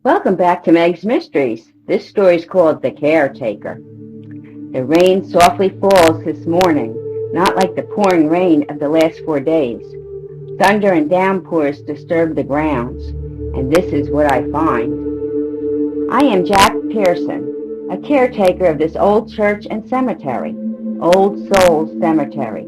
Welcome back to Meg's Mysteries. This story is called The Caretaker. The rain softly falls this morning, not like the pouring rain of the last 4 days. Thunder and downpours disturb the grounds, and this is what I find. I am Jack Pearson, a caretaker of this old church and cemetery, Old Souls Cemetery,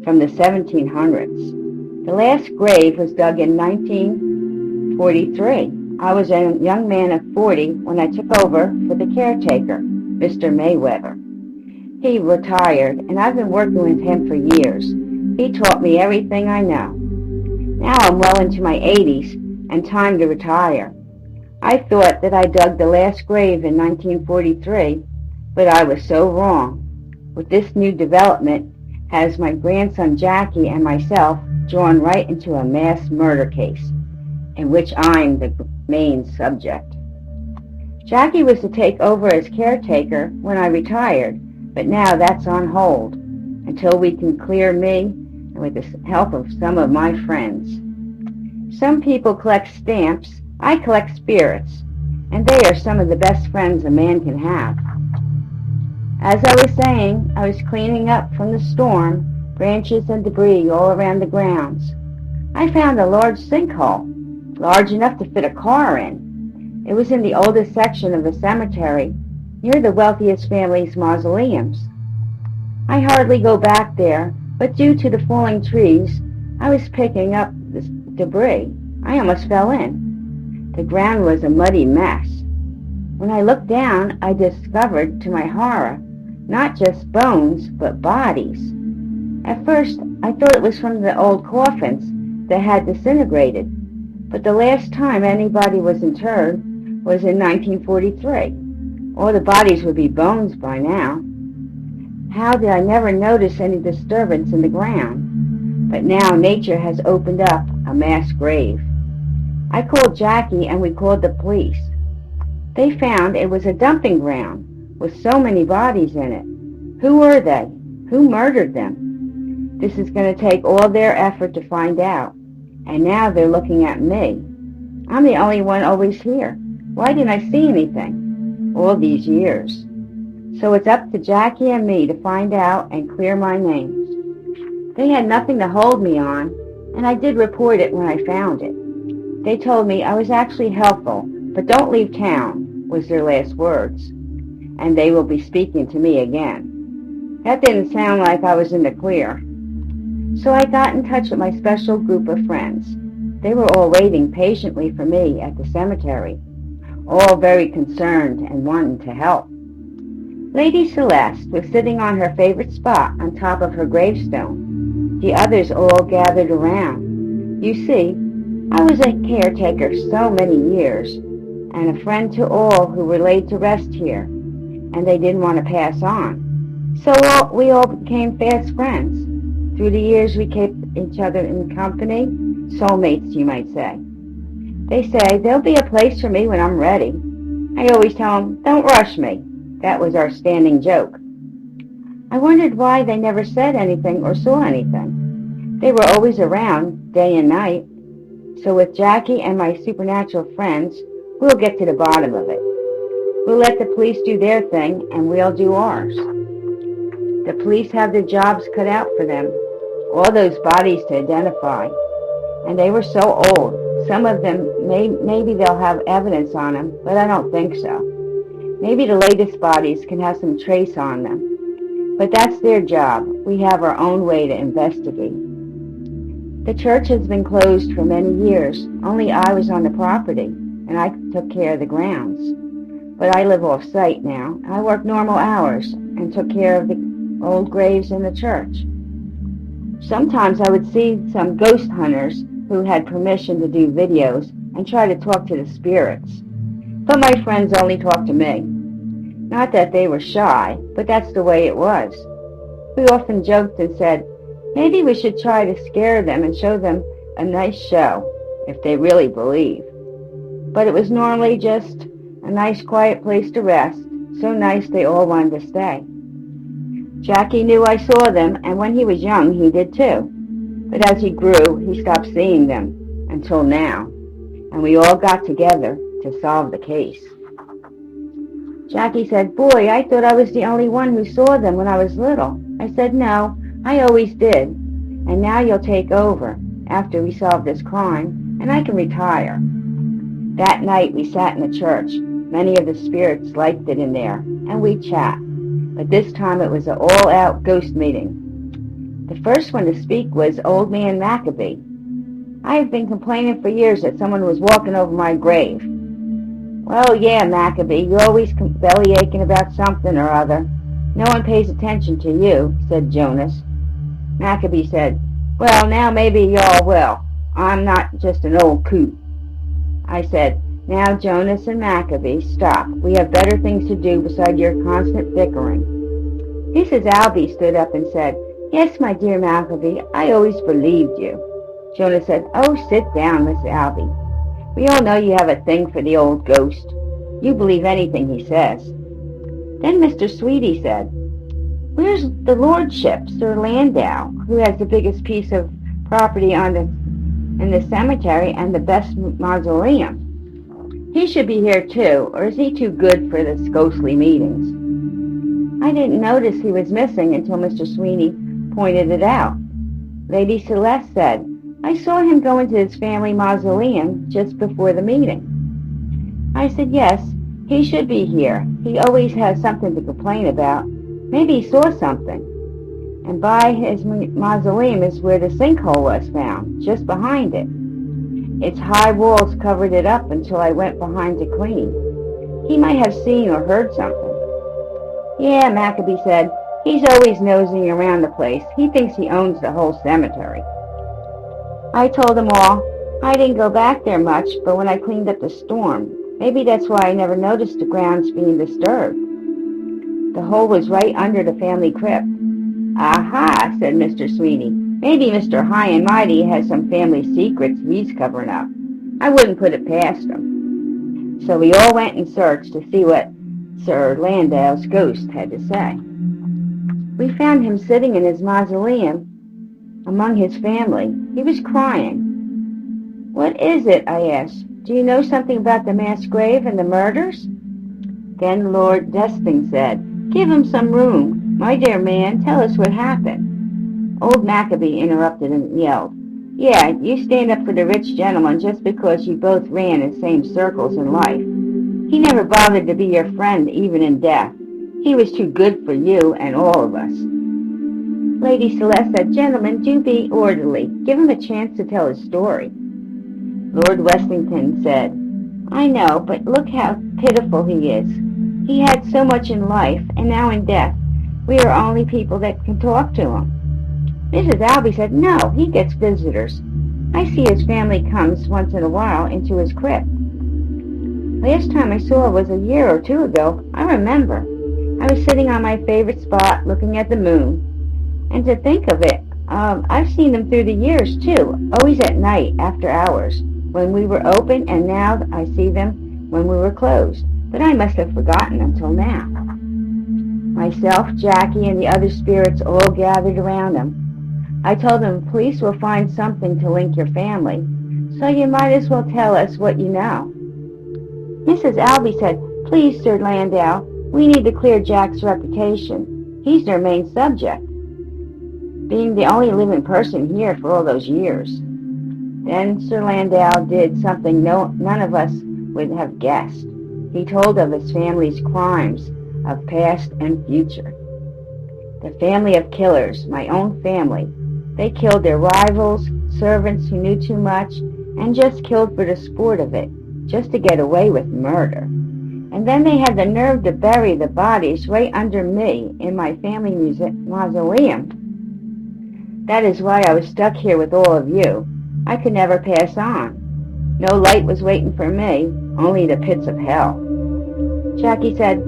from the 1700s. The last grave was dug in 1943. I was a young man of 40 when I took over for the caretaker, Mr. Mayweather. He retired, and I've been working with him for years. He taught me everything I know. Now I'm well into my 80s and time to retire. I thought that I dug the last grave in 1943, but I was so wrong. With this new development, has my grandson Jackie and myself drawn right into a mass murder case, in which I'm the main subject. Jackie was to take over as caretaker when I retired, but now that's on hold until we can clear me and with the help of some of my friends. Some people collect stamps. I collect spirits, and they are some of the best friends a man can have. As I was saying, I was cleaning up from the storm, branches and debris all around the grounds. I found a large sinkhole, large enough to fit a car in. It was in the oldest section of the cemetery, near the wealthiest family's mausoleums. I hardly go back there, but due to the falling trees, I was picking up the debris. I almost fell in. The ground was a muddy mess. When I looked down, I discovered, to my horror, not just bones, but bodies. At first, I thought it was from the old coffins that had disintegrated, but the last time anybody was interred was in 1943. All the bodies would be bones by now. How did I never notice any disturbance in the ground? But now nature has opened up a mass grave. I called Jackie and we called the police. They found it was a dumping ground with so many bodies in it. Who were they? Who murdered them? This is going to take all their effort to find out. And now they're looking at me. I'm the only one always here. Why didn't I see anything all these years? So it's up to Jackie and me to find out and clear my names. They had nothing to hold me on, and I did report it when I found it. They told me I was actually helpful, but don't leave town, was their last words. And they will be speaking to me again. That didn't sound like I was in the clear. So I got in touch with my special group of friends. They were all waiting patiently for me at the cemetery, all very concerned and wanting to help. Lady Celeste was sitting on her favorite spot on top of her gravestone. The others all gathered around. You see, I was a caretaker so many years, and a friend to all who were laid to rest here, and they didn't want to pass on. So we all became fast friends. Through the years, we kept each other in company, soulmates, you might say. They say there'll be a place for me when I'm ready. I always tell them, don't rush me. That was our standing joke. I wondered why they never said anything or saw anything. They were always around, day and night. So with Jackie and my supernatural friends, we'll get to the bottom of it. We'll let the police do their thing, and we'll do ours. The police have their jobs cut out for them, all those bodies to identify. And they were so old. Some of them, maybe they'll have evidence on them, but I don't think so. Maybe the latest bodies can have some trace on them. But that's their job. We have our own way to investigate. The church has been closed for many years. Only I was on the property, and I took care of the grounds. But I live off-site now. I work normal hours and took care of the old graves in the church. Sometimes I would see some ghost hunters who had permission to do videos and try to talk to the spirits. But my friends only talked to me. Not that they were shy, but that's the way it was. We often joked and said, maybe we should try to scare them and show them a nice show, if they really believe. But it was normally just a nice quiet place to rest, so nice they all wanted to stay. Jackie knew I saw them, and when he was young, he did too. But as he grew, he stopped seeing them, until now. And we all got together to solve the case. Jackie said, "Boy, I thought I was the only one who saw them when I was little." I said, "No, I always did. And now you'll take over after we solve this crime, and I can retire." That night we sat in the church. Many of the spirits liked it in there, and we chat. But this time it was an all-out ghost meeting. The first one to speak was Old Man Maccabee. "I have been complaining for years that someone was walking over my grave." "Well, yeah, Maccabee, you're always belly aching about something or other. No one pays attention to you," said Jonas. Maccabee said, "Well, now maybe y'all will. I'm not just an old coot." I said, "Now, Jonas and Maccabee, stop. We have better things to do beside your constant bickering." Mrs. Albee stood up and said, "Yes, my dear Maccabee, I always believed you." Jonas said, "Oh, sit down, Miss Albee. We all know you have a thing for the old ghost. You believe anything he says." Then Mr. Sweetie said, "Where's the lordship, Sir Landau, who has the biggest piece of property in the cemetery and the best mausoleum? He should be here too, or is he too good for this ghostly meetings?" I didn't notice he was missing until Mr. Sweeney pointed it out. Lady Celeste said, "I saw him go into his family mausoleum just before the meeting." I said, "Yes, he should be here. He always has something to complain about. Maybe he saw something." And by his mausoleum is where the sinkhole was found, just behind it. Its high walls covered it up until I went behind to clean. He might have seen or heard something. "Yeah," Maccabee said, "he's always nosing around the place. He thinks he owns the whole cemetery." I told them all I didn't go back there much, but when I cleaned up the storm, maybe that's why I never noticed the grounds being disturbed. The hole was right under the family crypt. "Aha," said Mr. Sweeney. "Maybe Mr. High and Mighty has some family secrets he's covering up. I wouldn't put it past him." So we all went and searched to see what Sir Landau's ghost had to say. We found him sitting in his mausoleum among his family. He was crying. "What is it?" I asked. "Do you know something about the mass grave and the murders?" Then Lord Desting said, "Give him some room. My dear man, tell us what happened." Old Maccabee interrupted and yelled, "Yeah, you stand up for the rich gentleman just because you both ran in the same circles in life. He never bothered to be your friend even in death. He was too good for you and all of us." Lady Celeste said, "Gentlemen, do be orderly. Give him a chance to tell his story." Lord Westington said, "I know, but look how pitiful he is. He had so much in life, and now in death, we are only people that can talk to him." Mrs. Albee said, "No, he gets visitors. I see his family comes once in a while into his crypt. Last time I saw it was a year or two ago. I remember. I was sitting on my favorite spot looking at the moon. And to think of it, I've seen them through the years, too, always at night after hours, when we were open, and now I see them when we were closed. But I must have forgotten until now." Myself, Jackie, and the other spirits all gathered around him. I told them the police will find something to link your family, so you might as well tell us what you know. Mrs. Albee said, "Please, Sir Landau, we need to clear Jack's reputation. He's their main subject, being the only living person here for all those years." Then Sir Landau did something none of us would have guessed. He told of his family's crimes of past and future. The family of killers, my own family. They killed their rivals, servants who knew too much, and just killed for the sport of it, just to get away with murder. And then they had the nerve to bury the bodies right under me in my family mausoleum. That is why I was stuck here with all of you. I could never pass on. No light was waiting for me, only the pits of hell. Jackie said,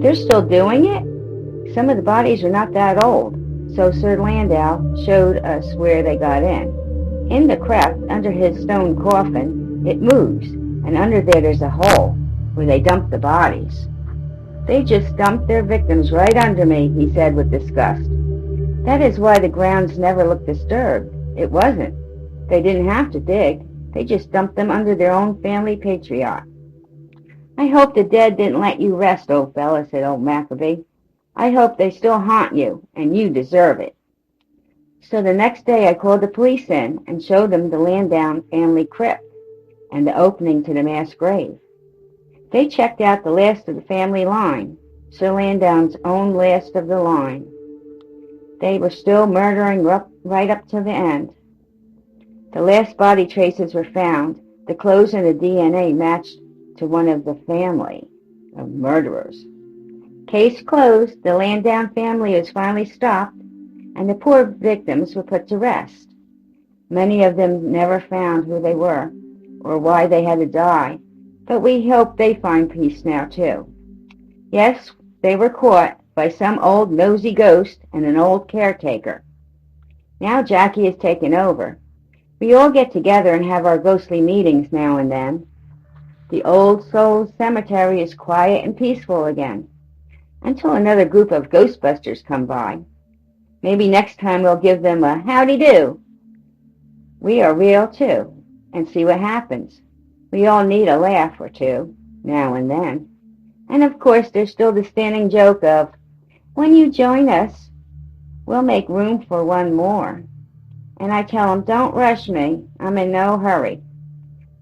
"They're still doing it?" Some of the bodies are not that old, so Sir Landau showed us where they got in. In the crypt, under his stone coffin, it moves, and under there's a hole where they dumped the bodies. "They just dumped their victims right under me," he said with disgust. "That is why the grounds never looked disturbed. It wasn't. They didn't have to dig. They just dumped them under their own family patriarch." I hope the dead didn't let you rest, old fella, said old Maccabee. I hope they still haunt you, and you deserve it. So the next day I called the police in and showed them the Landau family crypt and the opening to the mass grave. They checked out the last of the family line, Sir Landau's own last of the line. They were still murdering right up to the end. The last body traces were found. The clothes and the DNA matched to one of the family of murderers. Case closed. The Landau family was finally stopped, and the poor victims were put to rest. Many of them never found who they were or why they had to die, but we hope they find peace now, too. Yes, they were caught by some old nosy ghost and an old caretaker. Now Jackie has taken over. We all get together and have our ghostly meetings now and then. The Old Souls Cemetery is quiet and peaceful again, until another group of Ghostbusters come by. Maybe next time we'll give them a howdy-do. We are real, too, and see what happens. We all need a laugh or two, now and then. And of course there's still the standing joke of, when you join us, we'll make room for one more. And I tell them, don't rush me, I'm in no hurry.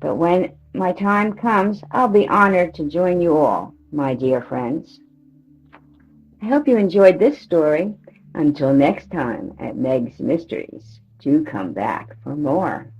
But when my time comes, I'll be honored to join you all, my dear friends. I hope you enjoyed this story. Until next time at Meg's Mysteries, do come back for more.